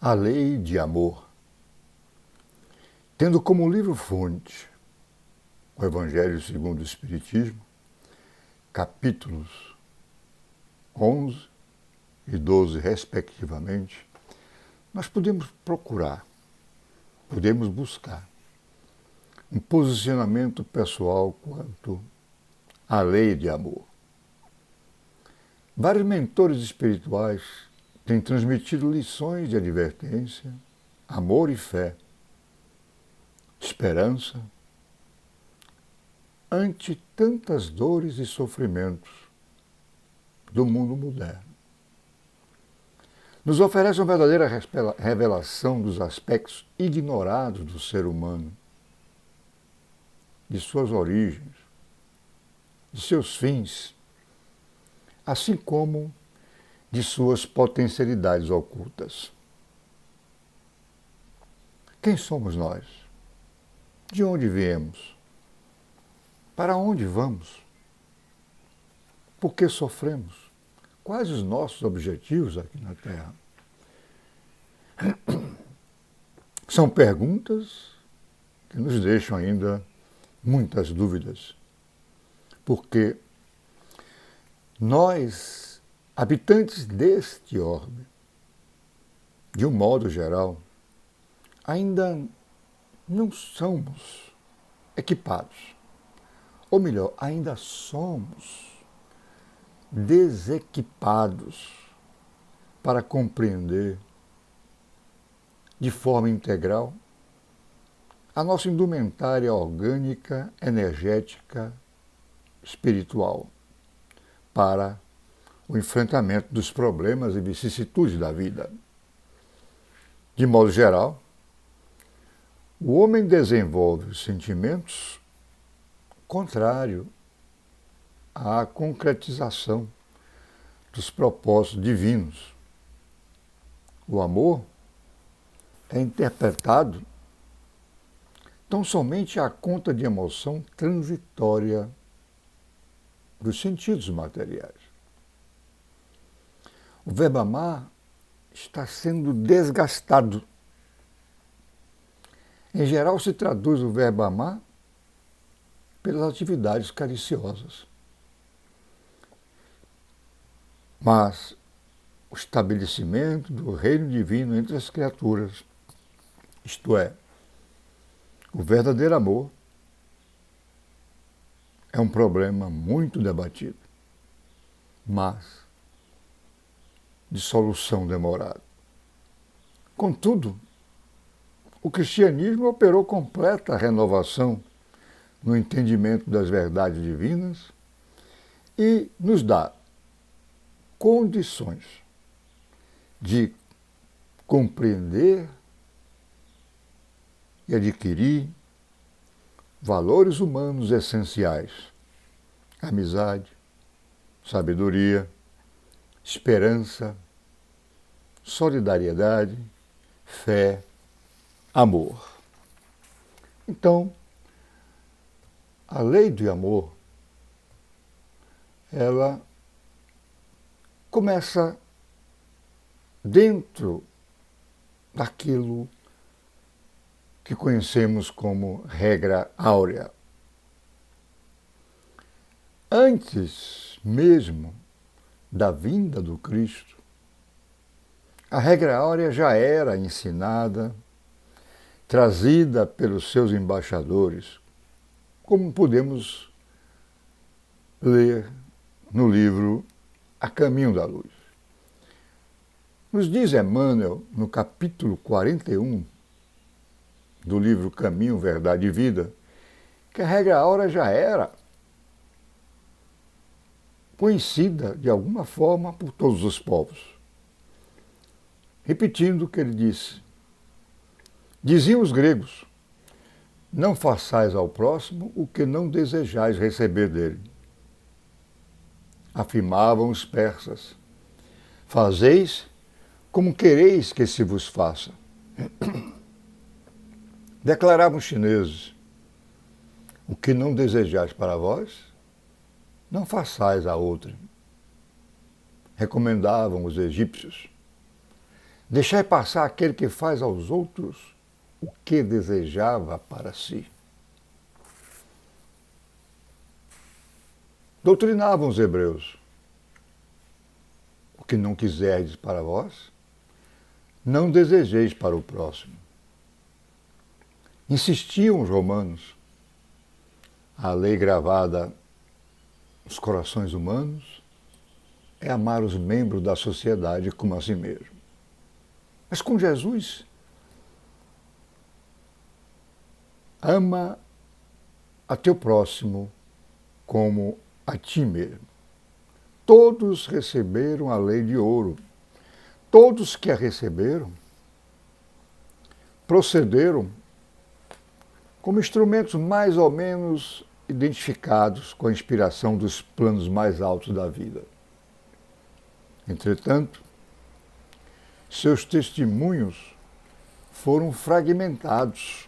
A Lei de Amor. Tendo como livro-fonte o Evangelho segundo o Espiritismo, capítulos 11 e 12, respectivamente, nós podemos procurar, podemos buscar um posicionamento pessoal quanto à lei de amor. Vários mentores espirituais têm transmitido lições de advertência, amor e fé, esperança, ante tantas dores e sofrimentos do mundo moderno. Nos oferece uma verdadeira revelação dos aspectos ignorados do ser humano, de suas origens, de seus fins, assim como de suas potencialidades ocultas. Quem somos nós? De onde viemos? Para onde vamos? Por que sofremos? Quais os nossos objetivos aqui na Terra? São perguntas que nos deixam ainda muitas dúvidas, porque nós, habitantes deste orbe, de um modo geral, ainda não somos equipados, ou melhor, ainda somos desequipados para compreender de forma integral a nossa indumentária orgânica, energética, espiritual, para o enfrentamento dos problemas e vicissitudes da vida. De modo geral, o homem desenvolve os sentimentos contrário à concretização dos propósitos divinos. O amor é interpretado tão somente à conta de emoção transitória dos sentidos materiais. O verbo amar está sendo desgastado. Em geral, se traduz o verbo amar pelas atividades cariciosas. Mas o estabelecimento do reino divino entre as criaturas, isto é, o verdadeiro amor, é um problema muito debatido, mas de solução demorada. Contudo, o cristianismo operou completa renovação no entendimento das verdades divinas e nos dá condições de compreender e adquirir valores humanos essenciais: amizade, sabedoria, esperança, solidariedade, fé, amor. Então, a lei do amor, ela começa dentro daquilo que conhecemos como regra áurea. Antes mesmo da vinda do Cristo, a regra áurea já era ensinada, trazida pelos seus embaixadores, como podemos ler no livro A Caminho da Luz. Nos diz Emmanuel, no capítulo 41 do livro Caminho, Verdade e Vida, que a regra áurea já era conhecida de alguma forma por todos os povos. Repetindo o que ele disse: diziam os gregos, não façais ao próximo o que não desejais receber dele. Afirmavam os persas, fazeis como quereis que se vos faça. Declaravam os chineses, o que não desejais para vós, não façais a outrem. Recomendavam os egípcios, Deixai passar aquele que faz aos outros o que desejava para si. Doutrinavam os hebreus: o que não quiserdes para vós, não desejeis para o próximo. Insistiam os romanos: a lei gravada nos corações humanos é amar os membros da sociedade como a si mesmo. Mas com Jesus, ama a teu próximo como a ti mesmo. Todos receberam a lei de ouro. Todos que a receberam procederam como instrumentos mais ou menos identificados com a inspiração dos planos mais altos da vida. Entretanto, seus testemunhos foram fragmentados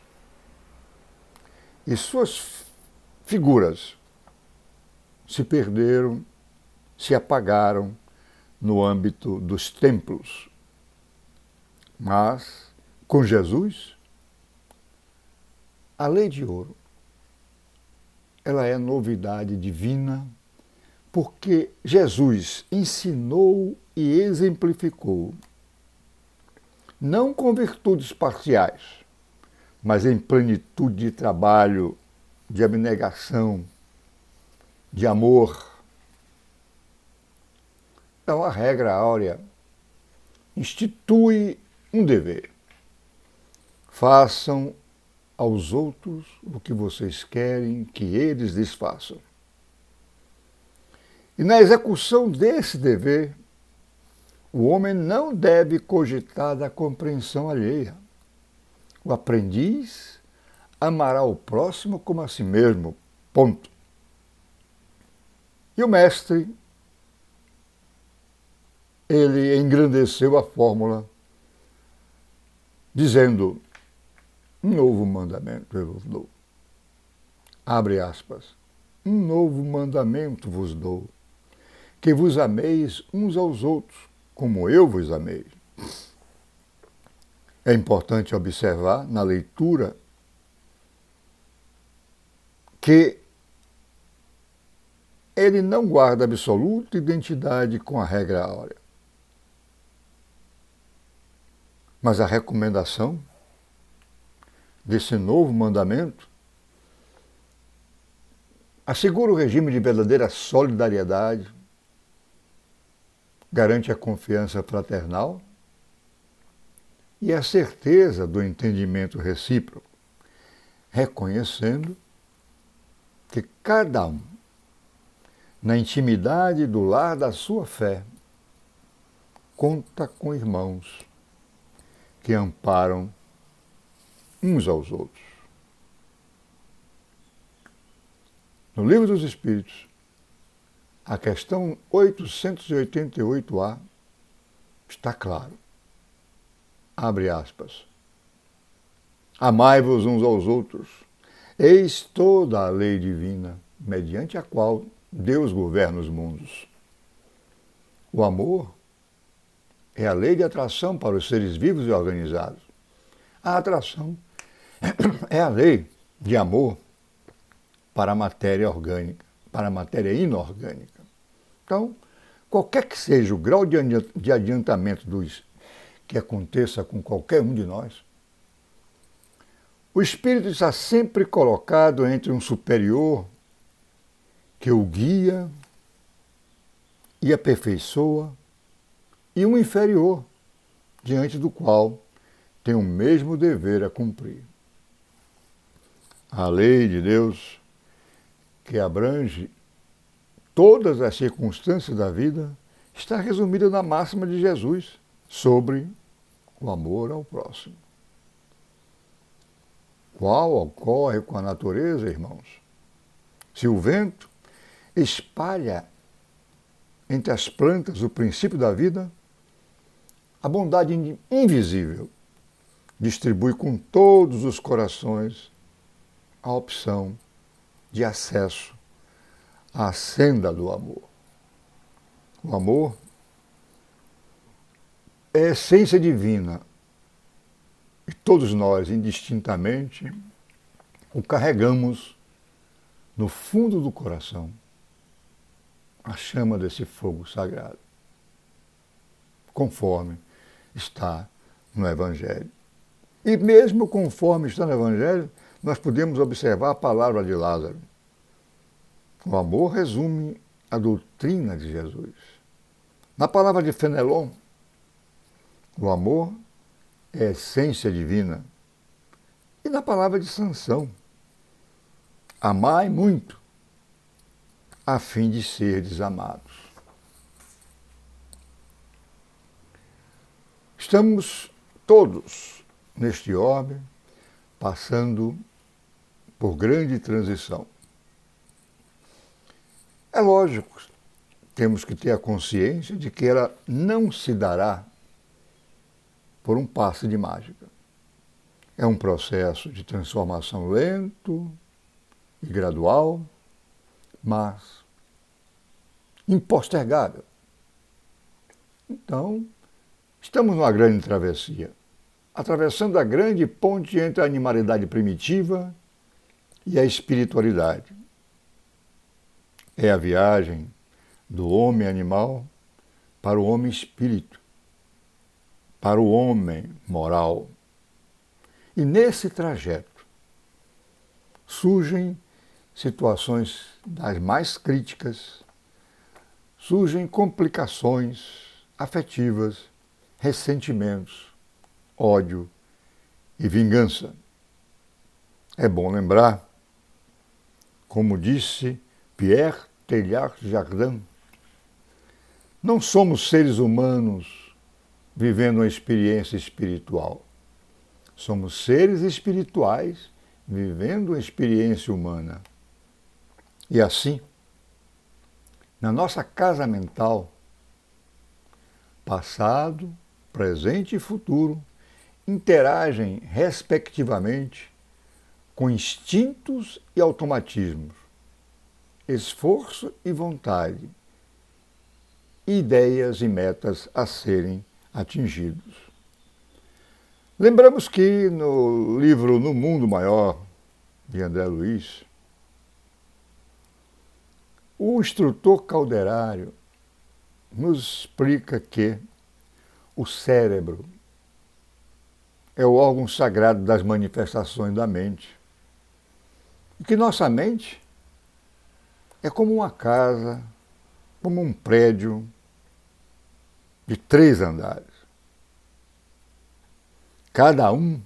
e suas figuras se perderam, se apagaram no âmbito dos templos. Mas, com Jesus, a lei de ouro, ela é novidade divina, porque Jesus ensinou e exemplificou, não com virtudes parciais, mas em plenitude de trabalho, de abnegação, de amor. Então, a regra áurea institui um dever. Façam aos outros o que vocês querem que eles lhes façam. E na execução desse dever, o homem não deve cogitar da compreensão alheia. O aprendiz amará o próximo como a si mesmo. Ponto. E o mestre, ele engrandeceu a fórmula, dizendo: um novo mandamento eu vos dou. Abre aspas. Um novo mandamento vos dou, que vos ameis uns aos outros, como eu vos amei. É importante observar na leitura que ele não guarda absoluta identidade com a regra áurea. Mas a recomendação desse novo mandamento assegura o regime de verdadeira solidariedade, garante a confiança fraternal e a certeza do entendimento recíproco, reconhecendo que cada um, na intimidade do lar da sua fé, conta com irmãos que amparam uns aos outros. No Livro dos Espíritos, a questão 888A está claro. Abre aspas. Amai-vos uns aos outros. Eis toda a lei divina, mediante a qual Deus governa os mundos. O amor é a lei de atração para os seres vivos e organizados. A atração é a lei de amor para a matéria orgânica, para a matéria inorgânica. Então, qualquer que seja o grau de adiantamento que aconteça com qualquer um de nós, o espírito está sempre colocado entre um superior que o guia e aperfeiçoa e um inferior, diante do qual tem o mesmo dever a cumprir. A lei de Deus, que abrange todas as circunstâncias da vida, está resumida na máxima de Jesus sobre o amor ao próximo. Qual ocorre com a natureza, irmãos? Se o vento espalha entre as plantas o princípio da vida, a bondade invisível distribui com todos os corações a opção de acesso à senda do amor. O amor é a essência divina e todos nós, indistintamente, o carregamos no fundo do coração, a chama desse fogo sagrado, conforme está no Evangelho. E mesmo conforme está no Evangelho, nós podemos observar a palavra de Lázaro. O amor resume a doutrina de Jesus. Na palavra de Fenelon, o amor é a essência divina. E na palavra de Sansão, amai muito, a fim de serdes amados. Estamos todos neste orbe passando por grande transição. É lógico, temos que ter a consciência de que ela não se dará por um passe de mágica. É um processo de transformação lento e gradual, mas impostergável. Então, estamos numa grande travessia, atravessando a grande ponte entre a animalidade primitiva e a espiritualidade. É a viagem do homem animal para o homem espírito, para o homem moral. E nesse trajeto surgem situações das mais críticas, surgem complicações afetivas, ressentimentos, ódio e vingança. É bom lembrar, como disse Pierre Teilhard-Chardin, não somos seres humanos vivendo uma experiência espiritual. Somos seres espirituais vivendo uma experiência humana. E assim, na nossa casa mental, passado, presente e futuro interagem respectivamente com instintos e automatismos, esforço e vontade, ideias e metas a serem atingidos. Lembramos que no livro No Mundo Maior, de André Luiz, o instrutor Calderário nos explica que o cérebro é o órgão sagrado das manifestações da mente. E que nossa mente é como uma casa, como um prédio de 3 andares. Cada um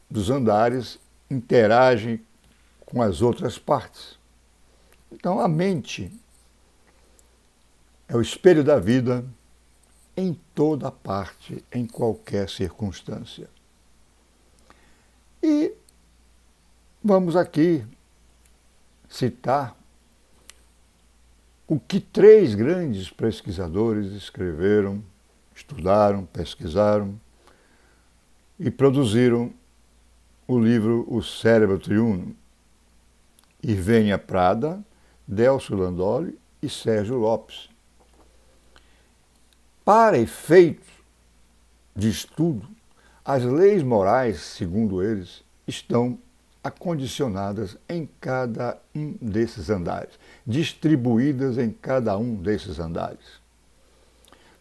dos andares interage com as outras partes. Então a mente é o espelho da vida em toda parte, em qualquer circunstância. E vamos aqui citar o que 3 grandes pesquisadores escreveram, estudaram, pesquisaram e produziram o livro O Cérebro Triuno. Irvênia Prada, Delcio Landoli e Sérgio Lopes. Para efeitos de estudo, as leis morais, segundo eles, estão acondicionadas em cada um desses andares, distribuídas em cada um desses andares.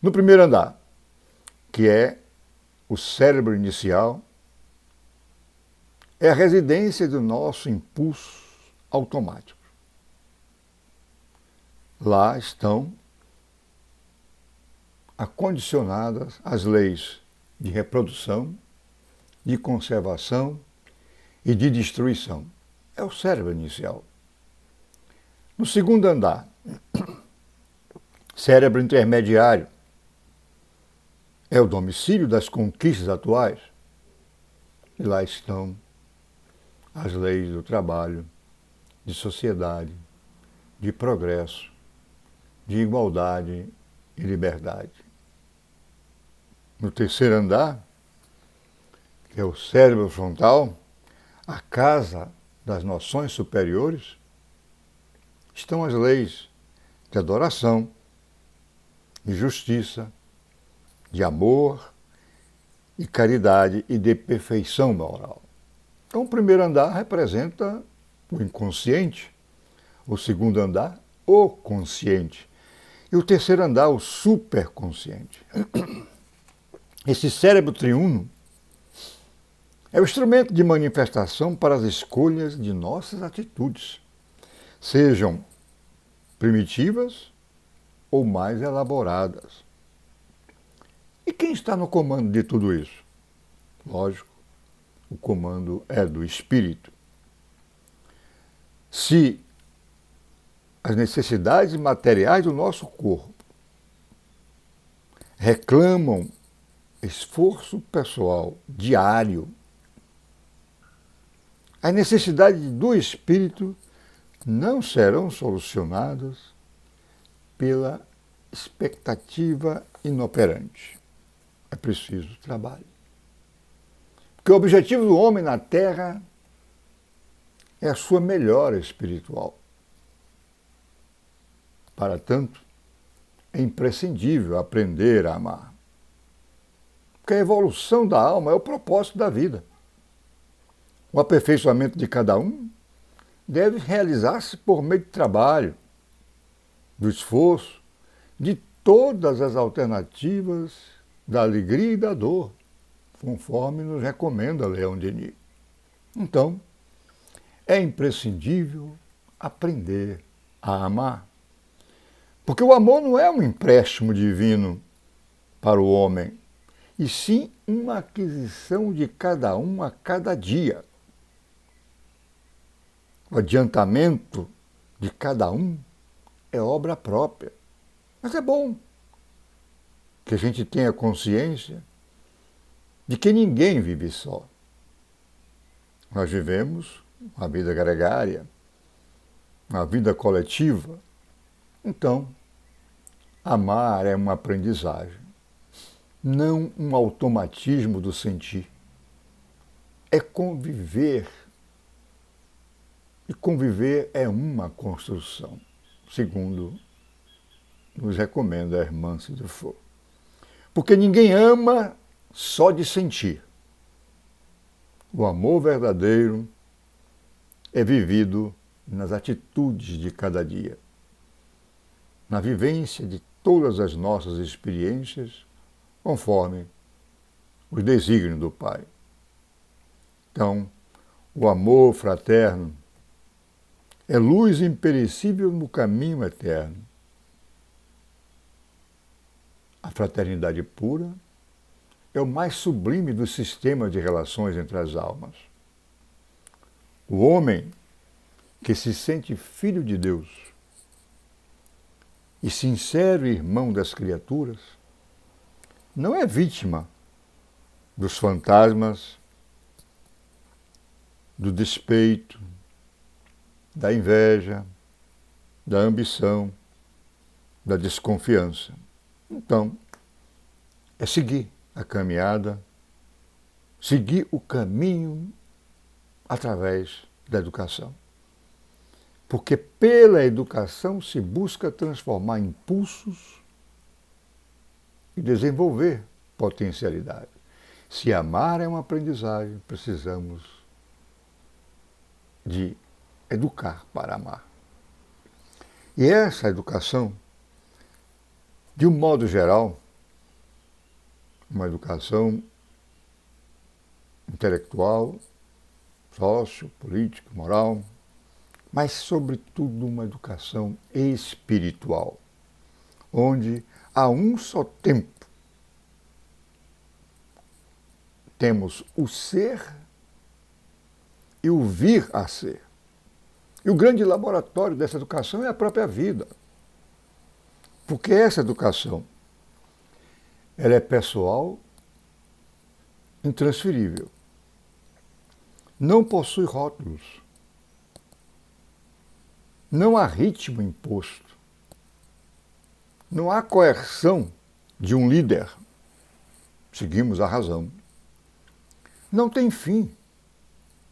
No primeiro andar, que é o cérebro inicial, é a residência do nosso impulso automático. Lá estão acondicionadas as leis de reprodução, de conservação e de destruição. É o cérebro inicial. No segundo andar, cérebro intermediário, é o domicílio das conquistas atuais. E lá estão as leis do trabalho, de sociedade, de progresso, de igualdade e liberdade. No terceiro andar, que é o cérebro frontal, a casa das noções superiores, estão as leis de adoração, de justiça, de amor e caridade e de perfeição moral. Então, o primeiro andar representa o inconsciente, o segundo andar, o consciente, e o terceiro andar, o superconsciente. Esse cérebro triuno é o instrumento de manifestação para as escolhas de nossas atitudes, sejam primitivas ou mais elaboradas. E quem está no comando de tudo isso? Lógico, o comando é do espírito. Se as necessidades materiais do nosso corpo reclamam esforço pessoal diário, as necessidades do espírito não serão solucionadas pela expectativa inoperante. É preciso trabalho. Porque o objetivo do homem na Terra é a sua melhora espiritual. Para tanto, é imprescindível aprender a amar. Porque a evolução da alma é o propósito da vida. O aperfeiçoamento de cada um deve realizar-se por meio do trabalho, do esforço, de todas as alternativas da alegria e da dor, conforme nos recomenda Leon Denis. Então, é imprescindível aprender a amar. Porque o amor não é um empréstimo divino para o homem, e sim uma aquisição de cada um a cada dia. O adiantamento de cada um é obra própria. Mas é bom que a gente tenha consciência de que ninguém vive só. Nós vivemos uma vida gregária, uma vida coletiva. Então, amar é uma aprendizagem, não um automatismo do sentir. É conviver. E conviver é uma construção, segundo nos recomenda a irmã Cidefo. Porque ninguém ama só de sentir. O amor verdadeiro é vivido nas atitudes de cada dia, na vivência de todas as nossas experiências, conforme os desígnios do Pai. Então, o amor fraterno é luz imperecível no caminho eterno. A fraternidade pura é o mais sublime dos sistemas de relações entre as almas. O homem que se sente filho de Deus e sincero irmão das criaturas não é vítima dos fantasmas, do despeito, da inveja, da ambição, da desconfiança. Então, é seguir a caminhada, seguir o caminho através da educação. Porque pela educação se busca transformar impulsos e desenvolver potencialidade. Se amar é uma aprendizagem, precisamos de educar para amar. E essa educação, de um modo geral, uma educação intelectual, política, moral, mas, sobretudo, uma educação espiritual, onde a um só tempo temos o ser e o vir a ser. E o grande laboratório dessa educação é a própria vida. Porque essa educação, ela é pessoal, intransferível. Não possui rótulos. Não há ritmo imposto. Não há coerção de um líder. Seguimos a razão. Não tem fim.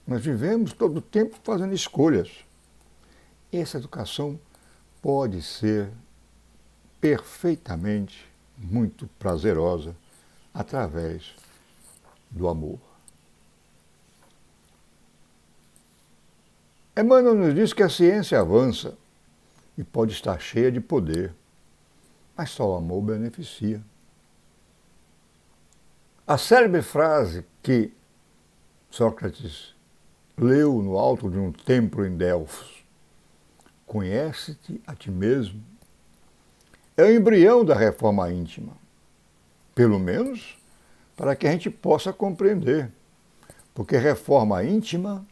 Nós vivemos todo o tempo fazendo escolhas. Essa educação pode ser perfeitamente muito prazerosa através do amor. Emmanuel nos diz que a ciência avança e pode estar cheia de poder, mas só o amor beneficia. A célebre frase que Sócrates leu no alto de um templo em Delfos, conhece-te a ti mesmo, é o embrião da reforma íntima, pelo menos para que a gente possa compreender, porque reforma íntima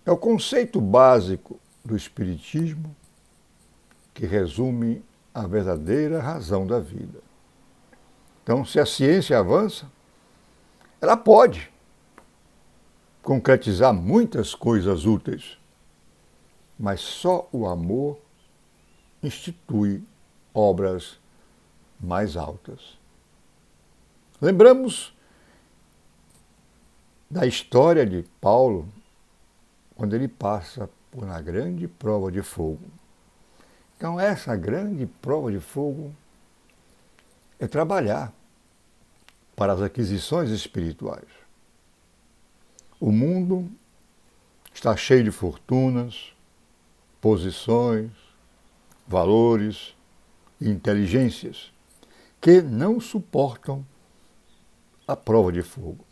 é o conceito básico do Espiritismo que resume a verdadeira razão da vida. Então, se a ciência avança, ela pode concretizar muitas coisas úteis, mas só o amor institui obras mais altas. Lembramos da história de Paulo, quando ele passa por uma grande prova de fogo. Então, essa grande prova de fogo é trabalhar para as aquisições espirituais. O mundo está cheio de fortunas, posições, valores e inteligências que não suportam a prova de fogo.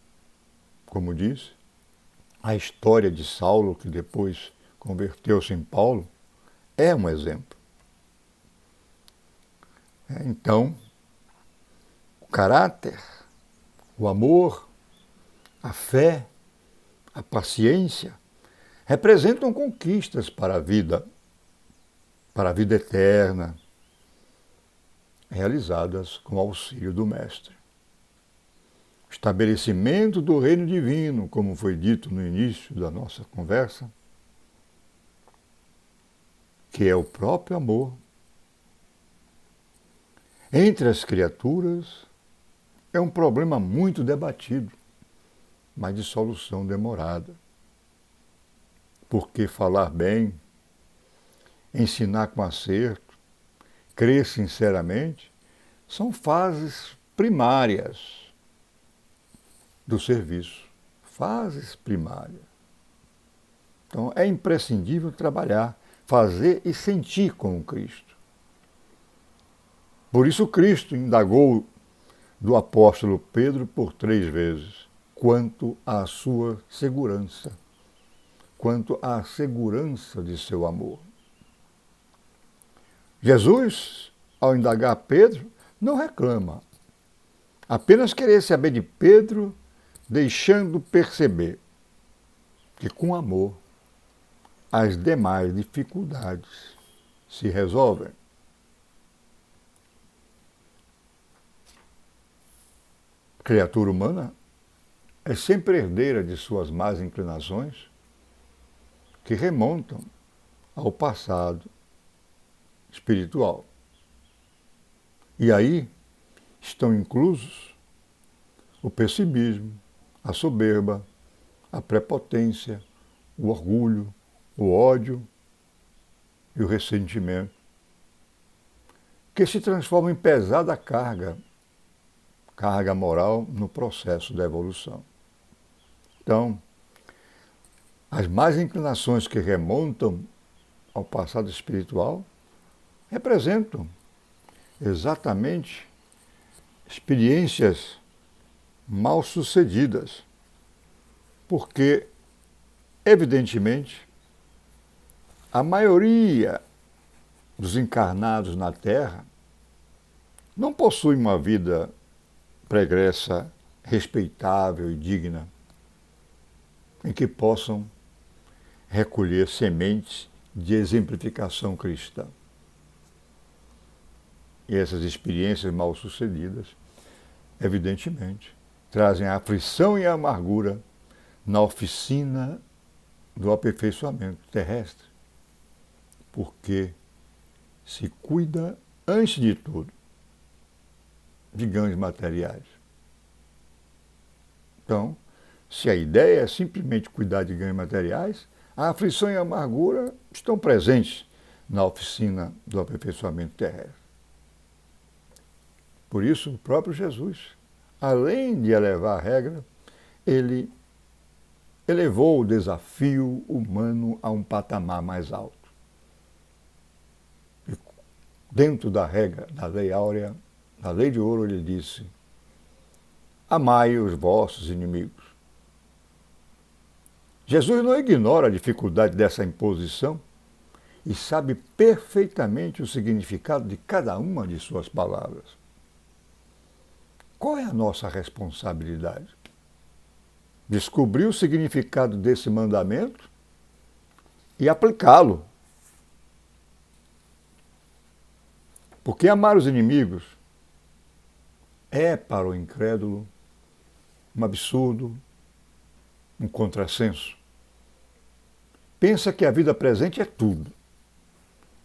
Como disse, a história de Saulo, que depois converteu-se em Paulo, é um exemplo. Então, o caráter, o amor, a fé, a paciência, representam conquistas para a vida eterna, realizadas com o auxílio do Mestre. O estabelecimento do reino divino, como foi dito no início da nossa conversa, que é o próprio amor, entre as criaturas, é um problema muito debatido, mas de solução demorada. Porque falar bem, ensinar com acerto, crer sinceramente, são fases primárias do serviço. Fases primárias. Então é imprescindível trabalhar, fazer e sentir como Cristo. Por isso Cristo indagou do apóstolo Pedro por 3 vezes, quanto à sua segurança, quanto à segurança de seu amor. Jesus, ao indagar Pedro, não reclama, apenas querer saber de Pedro, deixando perceber que com amor as demais dificuldades se resolvem. A criatura humana é sempre herdeira de suas más inclinações que remontam ao passado espiritual. E aí estão inclusos o pessimismo, a soberba, a prepotência, o orgulho, o ódio e o ressentimento, que se transformam em pesada carga moral no processo da evolução. Então, as más inclinações que remontam ao passado espiritual representam exatamente experiências mal sucedidas, porque, evidentemente, a maioria dos encarnados na Terra não possui uma vida pregressa, respeitável e digna, em que possam recolher sementes de exemplificação cristã. E essas experiências mal sucedidas, evidentemente, trazem a aflição e a amargura na oficina do aperfeiçoamento terrestre, porque se cuida, antes de tudo, de ganhos materiais. Então, se a ideia é simplesmente cuidar de ganhos materiais, a aflição e a amargura estão presentes na oficina do aperfeiçoamento terrestre. Por isso, o próprio Jesus além de elevar a regra, ele elevou o desafio humano a um patamar mais alto. E dentro da regra, da lei áurea, da lei de ouro, ele disse: amai os vossos inimigos. Jesus não ignora a dificuldade dessa imposição e sabe perfeitamente o significado de cada uma de suas palavras. Qual é a nossa responsabilidade? Descobrir o significado desse mandamento e aplicá-lo. Porque amar os inimigos é, para o incrédulo, um absurdo, um contrassenso. Pensa que a vida presente é tudo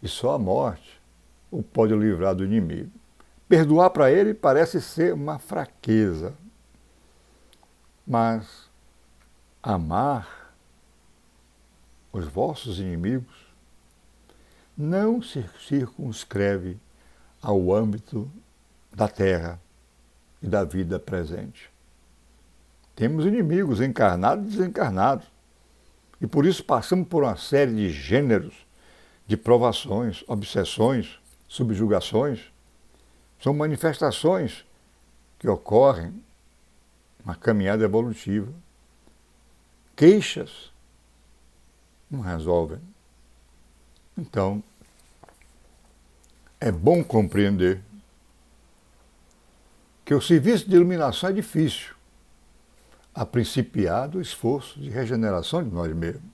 e só a morte o pode livrar do inimigo. Perdoar para ele parece ser uma fraqueza, mas amar os vossos inimigos não se circunscreve ao âmbito da terra e da vida presente. Temos inimigos encarnados e desencarnados, e por isso passamos por uma série de gêneros de provações, obsessões, subjugações. São manifestações que ocorrem na caminhada evolutiva. Queixas não resolvem. Então, é bom compreender que o serviço de iluminação é difícil, a principiar do esforço de regeneração de nós mesmos.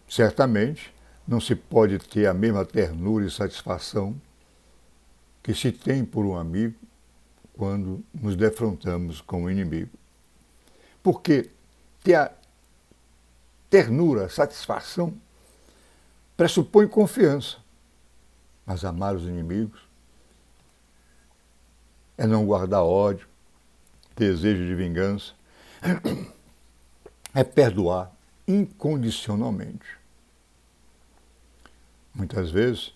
Certamente, não se pode ter a mesma ternura e satisfação que se tem por um amigo quando nos defrontamos com o inimigo. Porque ter a ternura, satisfação, pressupõe confiança. Mas amar os inimigos é não guardar ódio, desejo de vingança, é perdoar incondicionalmente. Muitas vezes,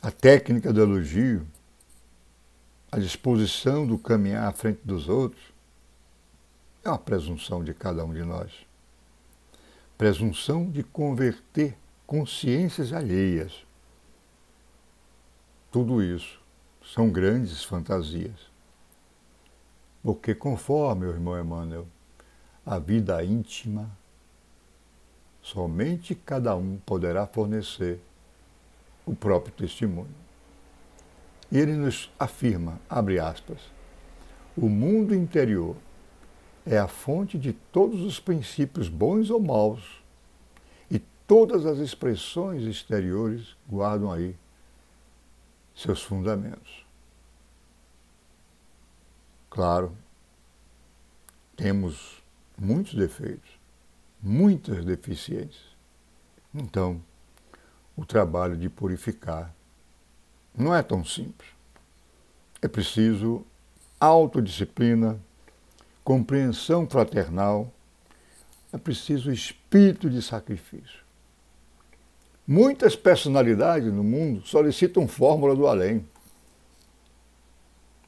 a técnica do elogio, a disposição do caminhar à frente dos outros, é uma presunção de cada um de nós. Presunção de converter consciências alheias. Tudo isso são grandes fantasias. Porque conforme o irmão Emmanuel, a vida íntima, somente cada um poderá fornecer o próprio testemunho. E ele nos afirma, abre aspas, o mundo interior é a fonte de todos os princípios bons ou maus, e todas as expressões exteriores guardam aí seus fundamentos. Claro, temos muitos defeitos, muitas deficiências. Então, o trabalho de purificar não é tão simples. É preciso autodisciplina, compreensão fraternal, é preciso espírito de sacrifício. Muitas personalidades no mundo solicitam fórmula do além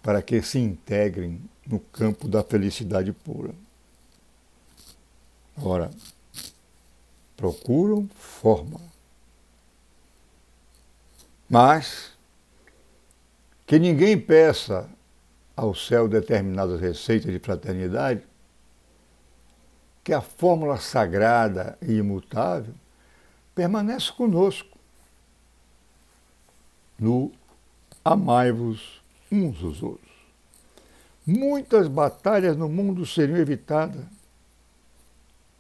para que se integrem no campo da felicidade pura. Ora, procuram fórmula. Mas que ninguém peça ao céu determinadas receitas de fraternidade, que a fórmula sagrada e imutável permanece conosco no amai-vos uns aos outros. Muitas batalhas no mundo seriam evitadas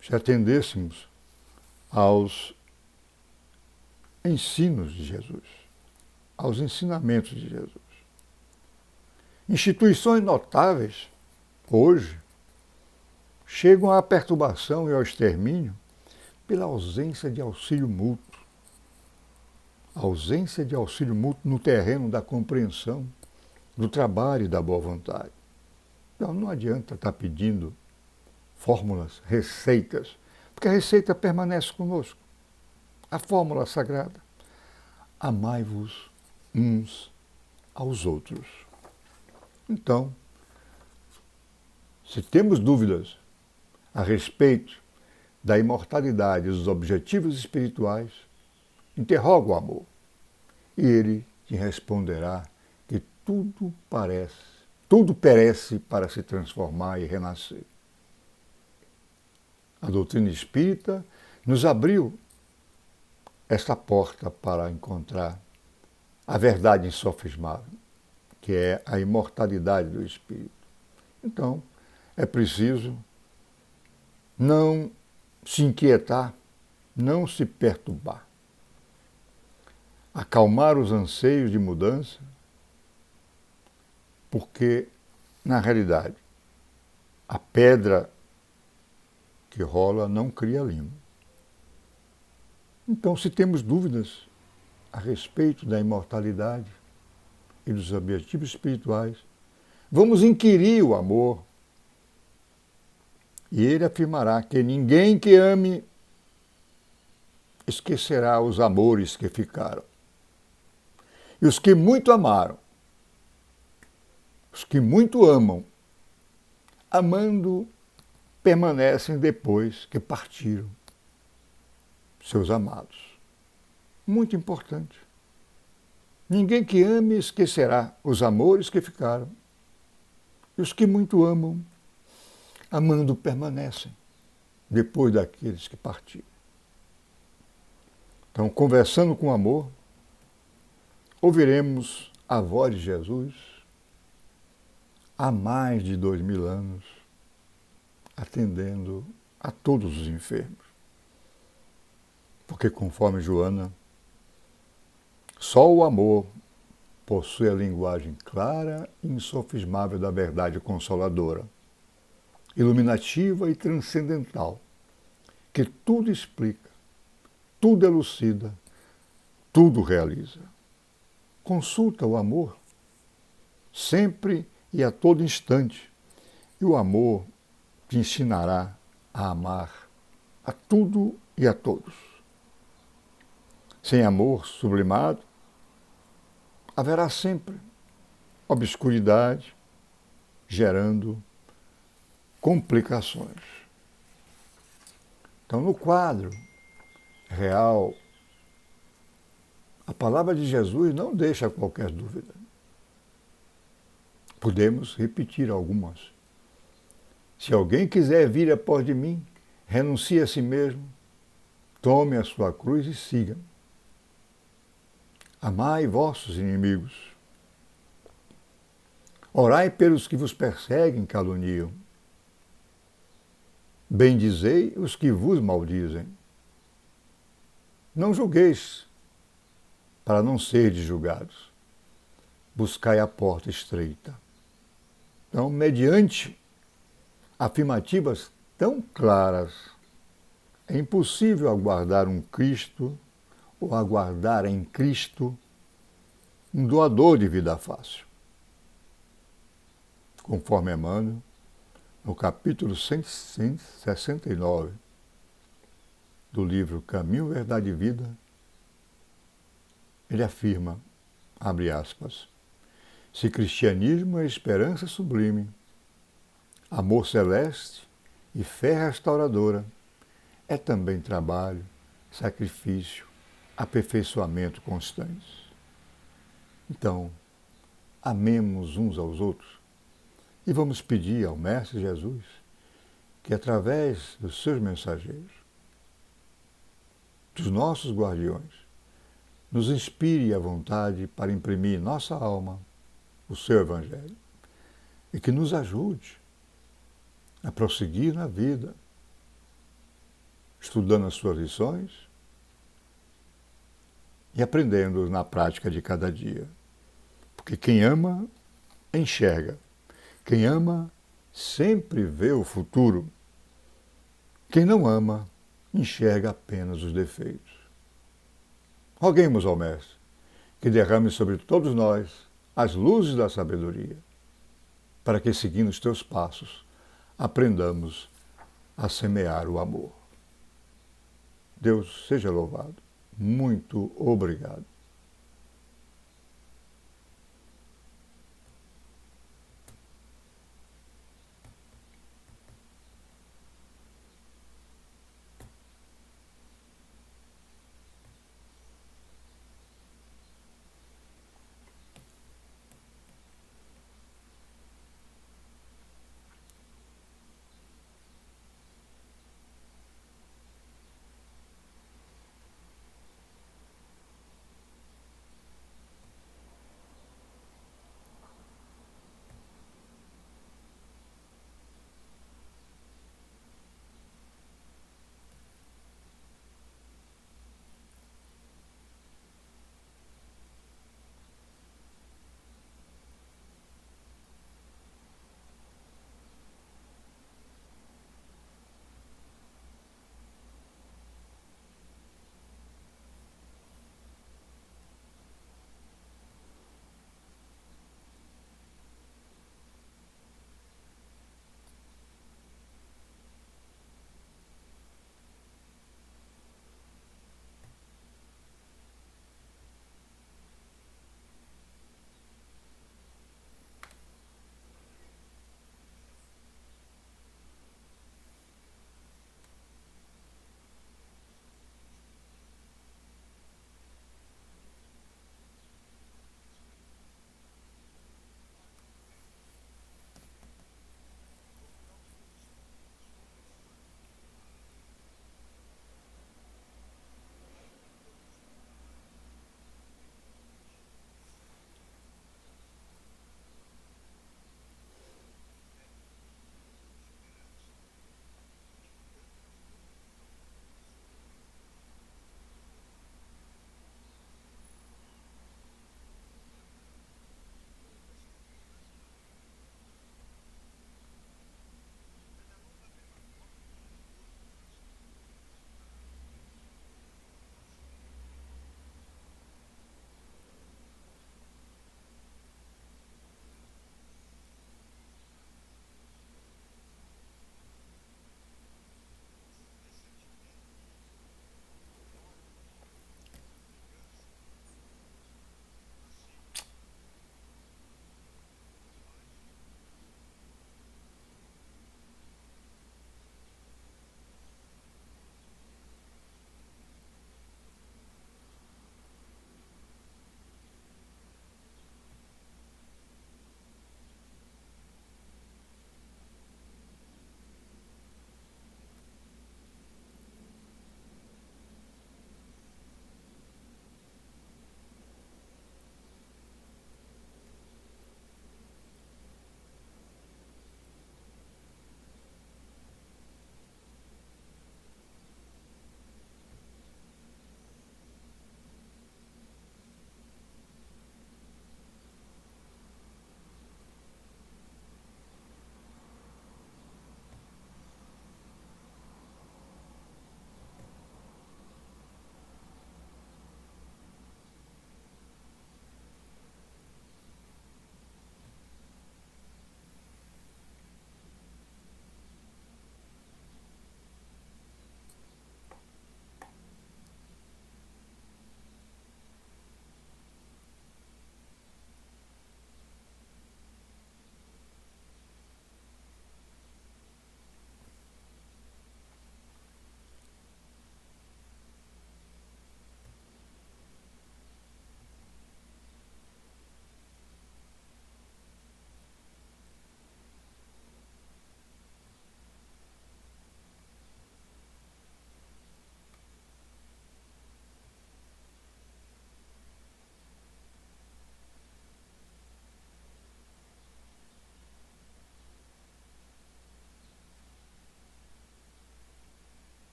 se atendêssemos aos ensinos de Jesus, aos ensinamentos de Jesus. Instituições notáveis, hoje, chegam à perturbação e ao extermínio pela ausência de auxílio mútuo. A ausência de auxílio mútuo no terreno da compreensão, do trabalho e da boa vontade. Então, não adianta estar pedindo fórmulas, receitas, porque a receita permanece conosco. A fórmula sagrada. Amai-vos uns aos outros. Então, se temos dúvidas a respeito da imortalidade e dos objetivos espirituais, interroga o amor e ele te responderá que tudo perece para se transformar e renascer. A doutrina espírita nos abriu esta porta para encontrar a verdade insofismável, que é a imortalidade do espírito. Então, é preciso não se inquietar, não se perturbar. Acalmar os anseios de mudança, porque, na realidade, a pedra que rola não cria limo. Então, se temos dúvidas a respeito da imortalidade e dos objetivos espirituais, vamos inquirir o amor. E ele afirmará que ninguém que ame esquecerá os amores que ficaram. E os que muito amaram, os que muito amam, amando, permanecem depois que partiram seus amados. Muito importante. Ninguém que ame esquecerá os amores que ficaram. E os que muito amam, amando, permanecem depois daqueles que partiram. Então, conversando com amor, ouviremos a voz de Jesus há mais de 2000 anos, atendendo a todos os enfermos. Porque, conforme Joana, só o amor possui a linguagem clara e insofismável da verdade consoladora, iluminativa e transcendental, que tudo explica, tudo elucida, tudo realiza. Consulta o amor, sempre e a todo instante, e o amor te ensinará a amar a tudo e a todos. Sem amor sublimado, haverá sempre obscuridade, gerando complicações. Então, no quadro real, a palavra de Jesus não deixa qualquer dúvida. Podemos repetir algumas. Se alguém quiser vir após de mim, renuncie a si mesmo, tome a sua cruz e siga. Amai vossos inimigos. Orai pelos que vos perseguem e caluniam. Bendizei os que vos maldizem. Não julgueis, para não serdes julgados. Buscai a porta estreita. Então, mediante afirmativas tão claras, é impossível aguardar um Cristo ou aguardar em Cristo um doador de vida fácil. Conforme Emmanuel, no capítulo 169 do livro Caminho, Verdade e Vida, ele afirma, abre aspas, se cristianismo é esperança sublime, amor celeste e fé restauradora, é também trabalho, sacrifício, aperfeiçoamento constantes. Então, amemos uns aos outros e vamos pedir ao Mestre Jesus que, através dos seus mensageiros, dos nossos guardiões, nos inspire a vontade para imprimir em nossa alma o seu Evangelho e que nos ajude a prosseguir na vida, estudando as suas lições e aprendendo na prática de cada dia. Porque quem ama, enxerga. Quem ama, sempre vê o futuro. Quem não ama, enxerga apenas os defeitos. Roguemos ao Mestre que derrame sobre todos nós as luzes da sabedoria, para que, seguindo os teus passos, aprendamos a semear o amor. Deus seja louvado. Muito obrigado.